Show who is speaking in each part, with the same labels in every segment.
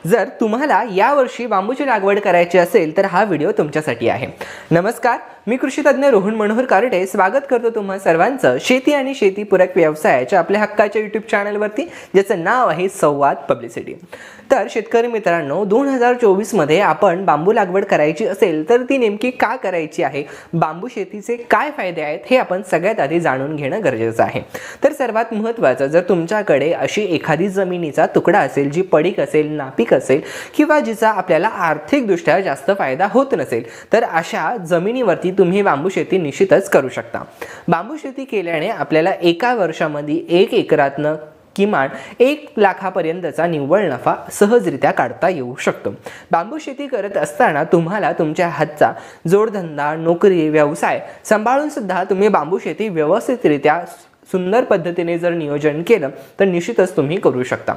Speaker 1: जर तुम्हाला यावर्षी बांबूची लागवड करायची असेल तर हा व्हिडिओ तुमच्यासाठी आहे। नमस्कार, मी कृषी तज्ञ रोहन मनोहर कारटे स्वागत करतो तुम्हा सर्वांचं शेती आणि शेतीपूरक व्यवसायाच्या आपल्या हक्काच्या YouTube चॅनलवरती, ज्याचं नाव आहे संवाद पब्लिसिटी। तर शेतकरी मित्रांनो, 2024 मध्ये आपण बांबू लागवड करायची असेल तर ती नेमकी का करायची आहे, बांबू शेतीचे काय फायदे आहेत हे आपण सगळ्यात आधी जाणून घेणं गरजेचं आहे। तर सर्वात महत्त्वाचं, जर तुमच्याकडे अशी एखादी जमिनीचा तुकडा असेल जी पडीक असेल, नापीक असेल किंवा जिचा आपल्याला आर्थिकदृष्ट्या जास्त फायदा होत नसेल, तर अशा जमिनीवरती तुम्ही बांबू शेती निश्चितच करू शकता। बांबू शेती केल्याने आपल्याला एका वर्षामध्ये 1 एकरातनं किमान 1 लाखापर्यंतचा निव्वळ नफा सहजरित्या काढता येऊ शकतो। बांबू शेती करत असताना तुम्हाला तुमच्या हातचा जोडधंदा, नोकरी, व्यवसाय सांभाळून सुद्धा तुम्ही बांबू शेती व्यवस्थितरित्या सुंदर पद्धतीने जर नियोजन केलं तर निश्चितच तुम्ही करू शकता।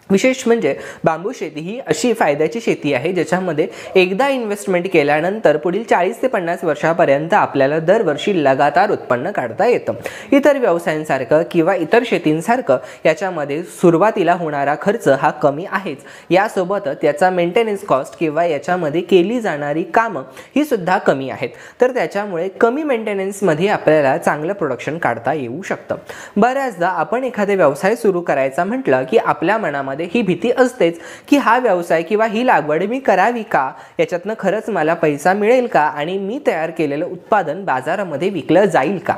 Speaker 1: विशेष म्हणजे बांबू शेती ही अशी फायद्याची शेती आहे ज्याच्यामध्ये एकदा इन्व्हेस्टमेंट केल्यानंतर पुढील 40 ते 50 वर्षापर्यंत आपल्याला दरवर्षी लगातार उत्पन्न काढता येतं। इतर व्यवसायांसारखं किंवा इतर शेतींसारखं याच्यामध्ये सुरुवातीला होणारा खर्च हा कमी आहेच, यासोबतच याचा मेंटेनन्स कॉस्ट किंवा याच्यामध्ये केली जाणारी कामं ही सुद्धा कमी आहेत। तर त्याच्यामुळे कमी मेंटेनन्समध्ये आपल्याला चांगलं प्रोडक्शन काढता येऊ शकतं। बऱ्याचदा आपण एखादा व्यवसाय सुरू करायचा म्हटलं की आपल्या मनामध्ये ही भीती असतेच की हा व्यवसाय किंवा ही लागवड मी करावी का, याच्यातनं खरंच मला पैसा मिळेल का आणि मी तयार केलेलं उत्पादन बाजारामध्ये विकलं जाईल का।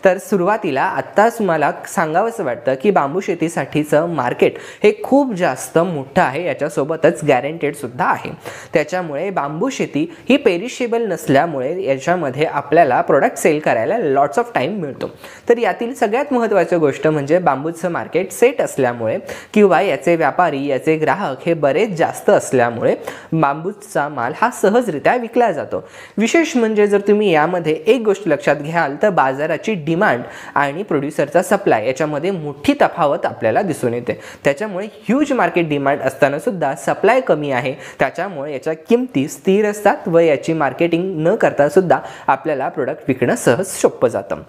Speaker 1: तर सुरुवातीला आत्ताच मला सांगावंसं वाटतं की बांबू शेतीसाठीचं मार्केट हे खूप जास्त मोठं आहे, याच्यासोबतच गॅरंटेड सुद्धा आहे। त्याच्यामुळे बांबू शेती ही पेरिशेबल नसल्यामुळे याच्यामध्ये आपल्याला प्रोडक्ट सेल करायला लॉट्स ऑफ टाइम मिळतो। तर यातील सगळ्यात महत्त्वाची गोष्ट म्हणजे बांबूचं मार्केट सेट असल्यामुळे किंवा याचे व्यापारी, याचे ग्राहक हे बरेच जास्त असल्यामुळे बांबूचा माल हा सहजरित्या विकला जातो। विशेष म्हणजे जर तुम्ही यामध्ये एक गोष्ट लक्षात घ्याल तर बाजाराची डिमांड आणि प्रोड्युसरचा सप्लाय याच्यामध्ये मोठी तफावत आपल्याला दिसून येते। त्याच्यामुळे ह्यूज मार्केट डिमांड असताना सुद्धा सप्लाय कमी आहे, त्याच्यामुळे याच्या किमती स्थिर असतात व याची मार्केटिंग न करता सुद्धा आपल्याला प्रोडक्ट विकणं सहज सोपं जातं।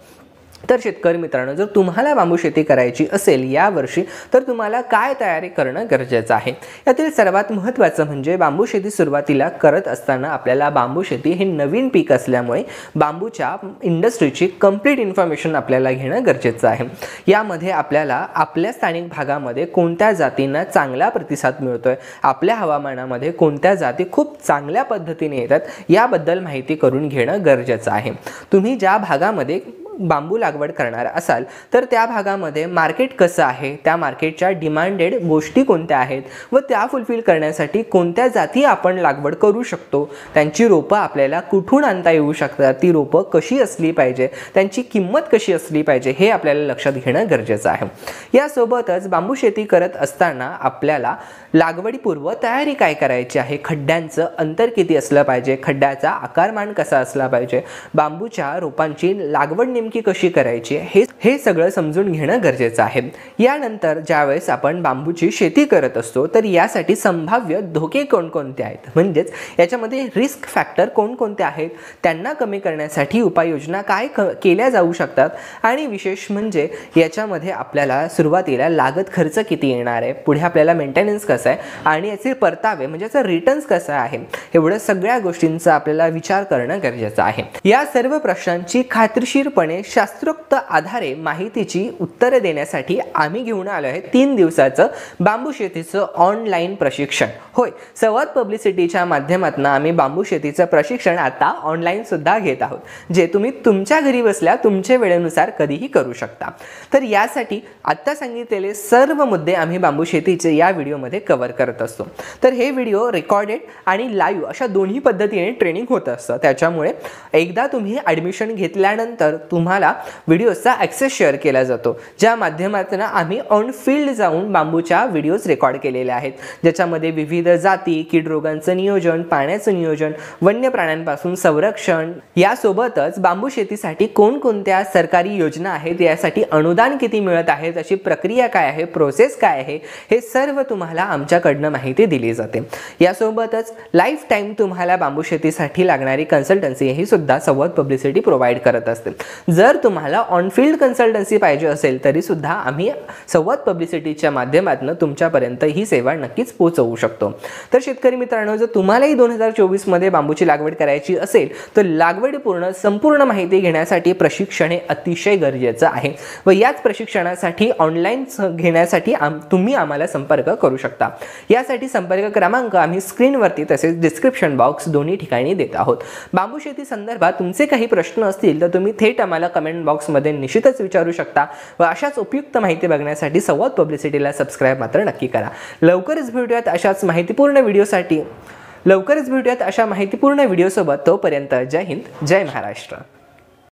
Speaker 1: तर शेतकरी मित्रांनो, जर तुम्हाला बांबू शेती करायची असेल यावर्षी तर तुम्हाला काय तयारी करणं गरजेचं आहे। यातील सर्वात महत्त्वाचं म्हणजे बांबू शेती सुरुवातीला करत असताना आपल्याला बांबू शेती हे नवीन पीक असल्यामुळे बांबूच्या इंडस्ट्रीची कंप्लीट इन्फॉर्मेशन आपल्याला घेणं गरजेचं आहे। यामध्ये आपल्याला आपल्या स्थानिक भागामध्ये कोणत्या जातींना चांगला प्रतिसाद मिळतोय, आपल्या हवामानामध्ये कोणत्या जाती खूप चांगल्या पद्धतीने येतात, याबद्दल माहिती करून घेणं गरजेचं आहे। तुम्ही ज्या भागामध्ये बांबू लागवड करणार असाल तर त्या भागामध्ये मार्केट कसं आहे, त्या मार्केटच्या डिमांडेड गोष्टी कोणत्या आहेत व त्या फुलफिल करण्यासाठी कोणत्या जाती आपण लागवड करू शकतो, त्यांची रोपं आपल्याला कुठून आणता येऊ शकतात, ती रोपं कशी असली पाहिजे, त्यांची किंमत कशी असली पाहिजे हे आपल्याला लक्षात घेणं गरजेचं आहे। यासोबतच बांबू शेती करत असताना आपल्याला लागवडीपूर्व तयारी काय करायची आहे, खड्ड्यांचं अंतर किती असलं पाहिजे, खड्ड्याचा आकारमान कसा असला पाहिजे, बांबूच्या रोपांची लागवड कशी करायची हे सगळं समजून घेणं गरजेचं आहे। यानंतर ज्यावेळेस आपण बांबूची शेती करत असतो तर यासाठी संभाव्य धोके कोणकोणते आहेत, म्हणजेच याच्यामध्ये रिस्क फॅक्टर कोणकोणते आहेत, त्यांना कमी करण्यासाठी उपाययोजना काय केल्या जाऊ शकतात आणि विशेष म्हणजे याच्यामध्ये आपल्याला सुरुवातीला लागत खर्च किती येणार आहे, पुढे आपल्याला मेंटेनन्स कसं आहे आणि याचे परतावे म्हणजे याचा रिटर्न्स कसा आहे, एवढ्या सगळ्या गोष्टींचा आपल्याला विचार करणं गरजेचं आहे। या सर्व प्रश्नांची खात्रीशीरपणे शास्त्रोक्त आधारे माहितीची उत्तरे देण्यासाठी आम्ही घेऊन आलो आहे 3 दिवसाचं बांबू शेतीचं ऑनलाईन प्रशिक्षण। होय, संवाद पब्लिसिटीच्या माध्यमातून आम्ही बांबू शेतीचं प्रशिक्षण आता ऑनलाईन सुद्धा घेत आहोत, जे तुम्ही तुमच्या घरी बसल्या तुमच्या वेळेनुसार कधीही करू शकता। तर यासाठी आता सांगितलेले सर्व मुद्दे आम्ही बांबू शेतीचे या व्हिडिओमध्ये कव्हर करत असतो। तर हे व्हिडिओ रेकॉर्डेड आणि लाईव्ह अशा दोन्ही पद्धतीने ट्रेनिंग होत असतं, त्याच्यामुळे एकदा तुम्ही ॲडमिशन घेतल्यानंतर तुम्हाला व्हिडिओचा ॲक्सेस शेअर केला जातो, ज्या माध्यमातून आम्ही ऑन फील्ड जाऊन बांबूच्या व्हिडिओज रेकॉर्ड केलेले आहेत, ज्याच्यामध्ये विविध जाती, कीड रोगांचं नियोजन, पाण्याचं नियोजन, वन्य प्राण्यांपासून संरक्षण, यासोबतच बांबू शेतीसाठी कोणकोणत्या सरकारी योजना आहेत, यासाठी अनुदान किती मिळत आहे, त्याची प्रक्रिया काय आहे, प्रोसेस काय आहे, हे सर्व तुम्हाला आमच्याकडनं माहिती दिली जाते। यासोबतच लाईफ टाईम तुम्हाला बांबू शेतीसाठी लागणारी कन्सल्टन्सी ही सुद्धा संवाद पब्लिसिटी प्रोव्हाइड करत असते। जर तुम्हाला ऑन फील्ड कन्सल्टन्सी पाहिजे असेल तरी सुद्धा आम्ही संवाद पब्लिसिटीच्या माध्यमातून तुमच्यापर्यंत ही सेवा नक्कीच पोहोचवू शकतो। तर शेतकरी मित्रांनो, जर तुम्हालाही 2024 मध्ये बांबूची लागवड करायची असेल तर लागवडीपूर्ण संपूर्ण माहिती घेण्यासाठी प्रशिक्षण हे अतिशय गरजेचं आहे व याच प्रशिक्षणासाठी ऑनलाईन घेण्यासाठी तुम्ही आम्हाला संपर्क करू शकता। यासाठी संपर्क क्रमांक आम्ही स्क्रीनवरती तसेच डिस्क्रिप्शन बॉक्स दोन्ही ठिकाणी देत आहोत। बांबू शेती संदर्भात तुमचे काही प्रश्न असतील तर तुम्ही थेट आम्हाला कमेंट बॉक्समध्ये निश्चितच विचारू शकता व अशाच उपयुक्त माहिती बघण्यासाठी संवाद पब्लिसिटीला सबस्क्राईब मात्र नक्की करा। लवकरच भेटूयात अशाच माहितीपूर्ण व्हिडिओसोबत। तोपर्यंत जय हिंद, जय महाराष्ट्र।